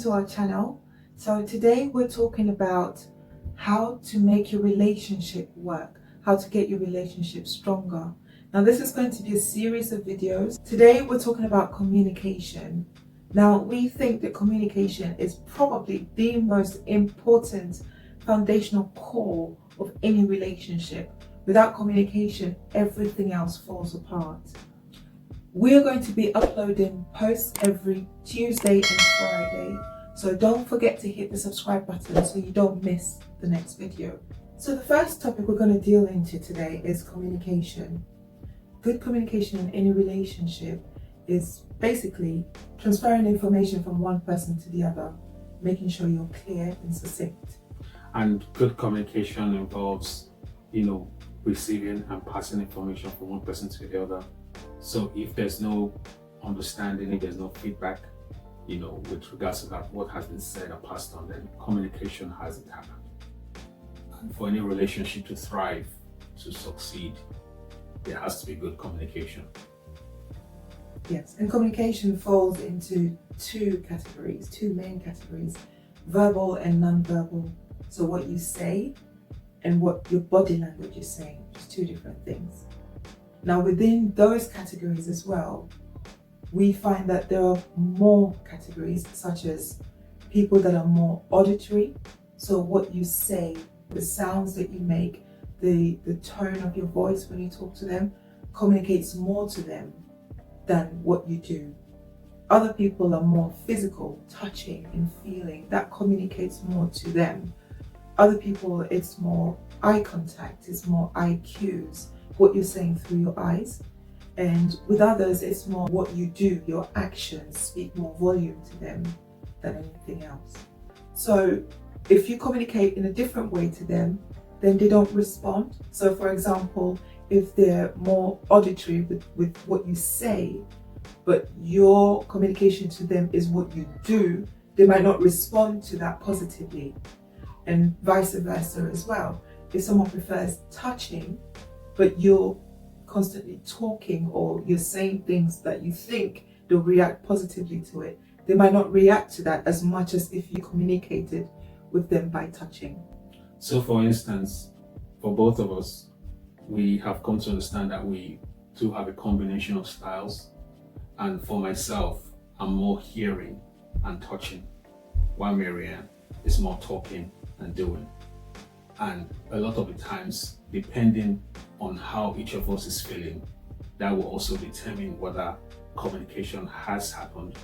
to our channel. So today we're talking about how to make your relationship work, how to get your relationship stronger. Now this is going to be a series of videos. Today we're talking about communication. Now we think that communication is probably the most important foundational core of any relationship. Without communication, everything else falls apart. We're going to be uploading posts every Tuesday and Friday, so don't forget to hit the subscribe button so you don't miss the next video. So the first topic we're going to deal into today is communication. Good communication in any relationship is basically transferring information from one person to the other, making sure you're clear and succinct. And good communication involves, receiving and passing information from one person to the other. So if there's no understanding, if there's no feedback, with regards to that, what has been said or passed on, then communication hasn't happened. And for any relationship to thrive, to succeed, there has to be good communication. Yes, and communication falls into two main categories, verbal and non-verbal. So what you say and what your body language is saying, just two different things. Now within those categories as well, we find that there are more categories, such as people that are more auditory. So what you say, the sounds that you make, the tone of your voice when you talk to them communicates more to them than what you do. Other people are more physical, touching and feeling. That communicates more to them. Other people, it's more eye contact, it's more eye cues, what you're saying through your eyes. And with others, it's more what you do, your actions speak more volume to them than anything else. So if you communicate in a different way to them, then they don't respond. So for example, if they're more auditory with what you say, but your communication to them is what you do, they might not respond to that positively. And vice versa as well. If someone prefers touching, but you're constantly talking or you're saying things that you think they'll react positively to it, they might not react to that as much as if you communicated with them by touching. So for instance, for both of us, we have come to understand that we do have a combination of styles. And for myself, I'm more hearing and touching, while MaryAnn is more talking and doing. And a lot of the times, depending on how each of us is feeling, that will also determine whether communication has happened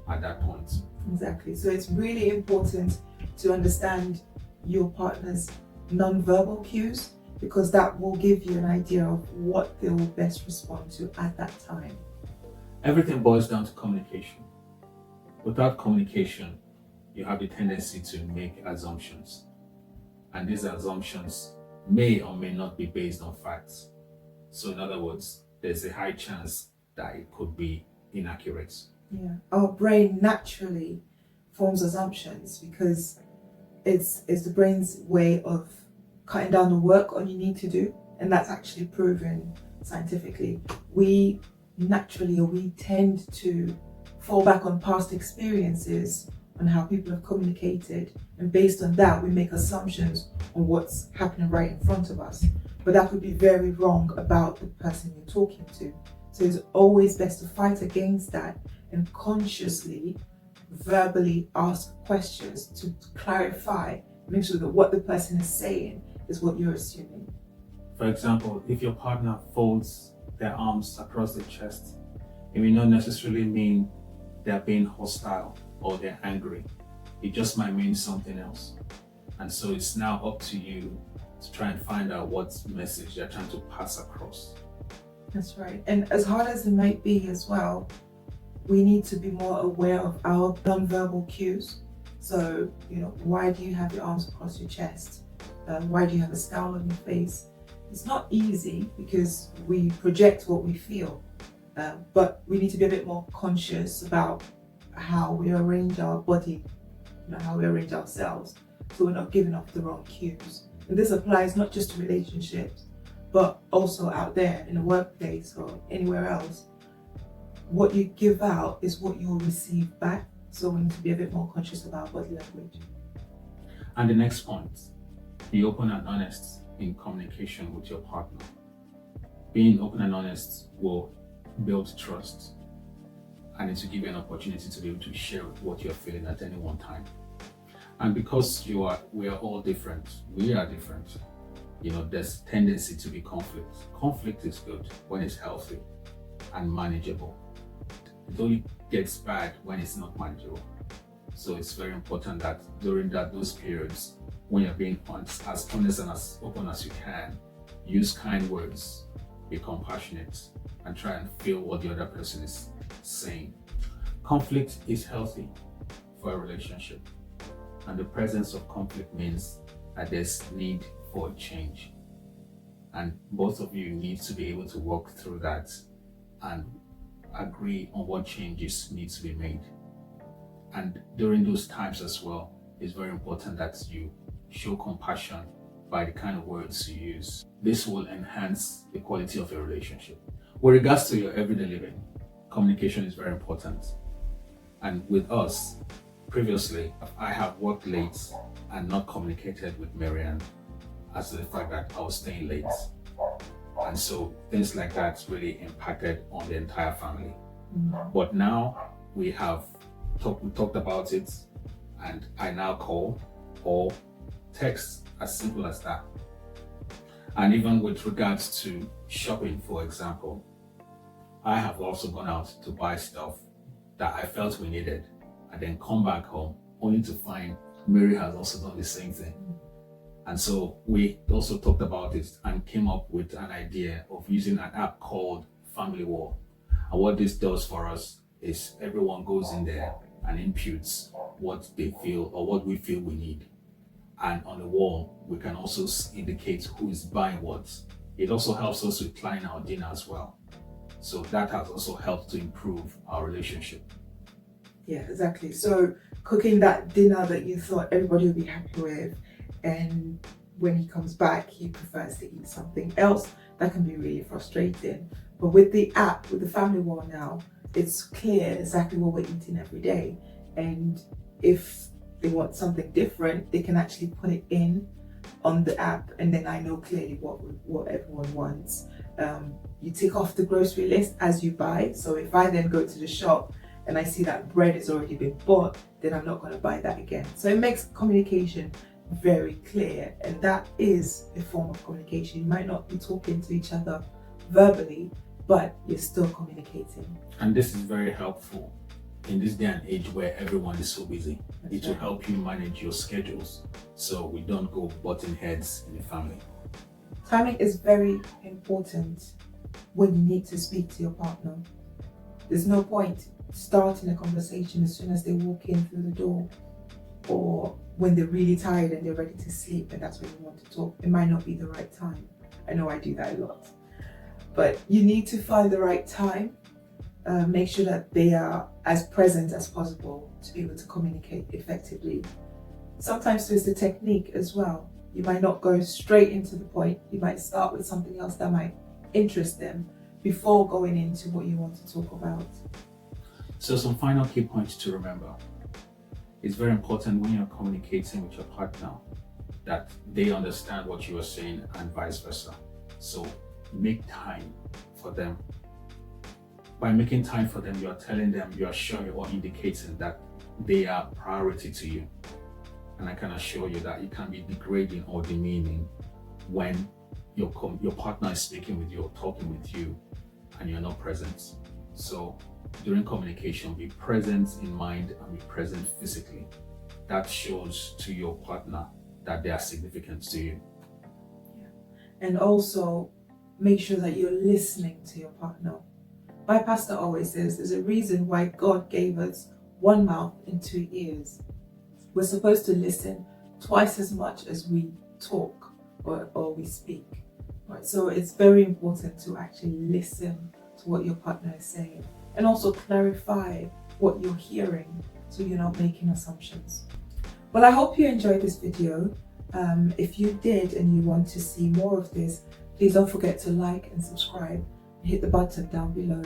at that point. Exactly. So it's really important to understand your partner's non-verbal cues, because that will give you an idea of what they will best respond to at that time. Everything boils down to communication. Without communication, you have the tendency to make assumptions. And these assumptions may or may not be based on facts. So in other words, there's a high chance that it could be inaccurate. Yeah, our brain naturally forms assumptions because it's the brain's way of cutting down the work on you need to do, and that's actually proven scientifically. We tend to fall back on past experiences, on how people have communicated, and based on that we make assumptions on what's happening right in front of us, but that could be very wrong about the person you're talking to. So it's always best to fight against that and consciously verbally ask questions to clarify, make sure that what the person is saying is what you're assuming. For example, if your partner folds their arms across their chest, it may not necessarily mean they're being hostile or they're angry. It just might mean something else. And so it's now up to you to try and find out what message they're trying to pass across. That's right. And as hard as it might be as well, we need to be more aware of our non-verbal cues. So, why do you have your arms across your chest? Why do you have a scowl on your face? It's not easy because we project what we feel, but we need to be a bit more conscious about how we arrange our body, how we arrange ourselves, so we're not giving off the wrong cues. And this applies not just to relationships, but also out there in the workplace or anywhere else. What you give out is what you'll receive back. So we need to be a bit more conscious about body language. And the next point, be open and honest in communication with your partner. Being open and honest will build trust, and it will give you an opportunity to be able to share what you're feeling at any one time. And because we are all different, there's tendency to be conflict. Conflict is good when it's healthy and manageable. It only gets bad when it's not manageable. So it's very important that during those periods, when you're being honest and as open as you can, use kind words, be compassionate, and try and feel what the other person is saying. Conflict is healthy for a relationship, and the presence of conflict means that there's need for a change, and both of you need to be able to work through that and agree on what changes need to be made. And during those times as well, it's very important that you show compassion by the kind of words you use. This will enhance the quality of your relationship. With regards to your everyday living, communication is very important. And with us, previously, I have worked late and not communicated with MaryAnn as to the fact that I was staying late. And so things like that really impacted on the entire family. But now we talked about it, and I now call or text, as simple as that. And even with regards to shopping, for example, I have also gone out to buy stuff that I felt we needed and then come back home only to find Mary has also done the same thing. And so we also talked about it and came up with an idea of using an app called Family Wall. And what this does for us is everyone goes in there and inputs what they feel or what we feel we need. And on the wall, we can also indicate who is buying what. It also helps us with planning our dinner as well. So that has also helped to improve our relationship. Yeah, exactly. So cooking that dinner that you thought everybody would be happy with, and when he comes back, he prefers to eat something else, that can be really frustrating. But with the app, with the Family Wall now, it's clear exactly what we're eating every day. And if they want something different, they can actually put it in on the app, and then I know clearly what everyone wants. You tick off the grocery list as you buy. So if I then go to the shop and I see that bread has already been bought, then I'm not going to buy that again. So it makes communication very clear, and that is a form of communication. You might not be talking to each other verbally, but you're still communicating. And this is very helpful in this day and age where everyone is so busy. It will help you manage your schedules so we don't go butting heads in the family. Timing is very important when you need to speak to your partner. There's no point starting a conversation as soon as they walk in through the door, or when they're really tired and they're ready to sleep and that's when you want to talk. It might not be the right time. I know I do that a lot. But you need to find the right time. Make sure that they are as present as possible to be able to communicate effectively. Sometimes there's the technique as well. You might not go straight into the point. You might start with something else that might interest them before going into what you want to talk about. So some final key points to remember. It's very important when you're communicating with your partner that they understand what you are saying and vice versa. So make time for them. By making time for them, you are telling them, you are showing or indicating that they are priority to you. And I can assure you that it can be degrading or demeaning when your partner is speaking with you or talking with you and you're not present. So during communication, be present in mind and be present physically. That shows to your partner that they are significant to you. Yeah. And also make sure that you're listening to your partner. My pastor always says there's a reason why God gave us one mouth and two ears. We're supposed to listen twice as much as we talk or we speak. Right? So it's very important to actually listen to what your partner is saying and also clarify what you're hearing so you're not making assumptions. Well, I hope you enjoyed this video. If you did and you want to see more of this, please don't forget to like and subscribe. Hit the button down below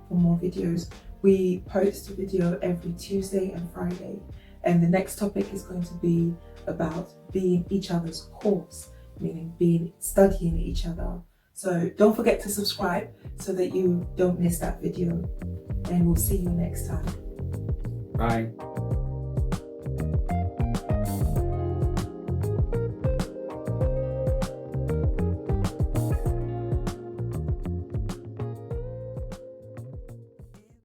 for more videos. We post a video every Tuesday and Friday, and the next topic is going to be about being each other's course, meaning studying each other. So don't forget to subscribe so that you don't miss that video, and we'll see you next time. Bye.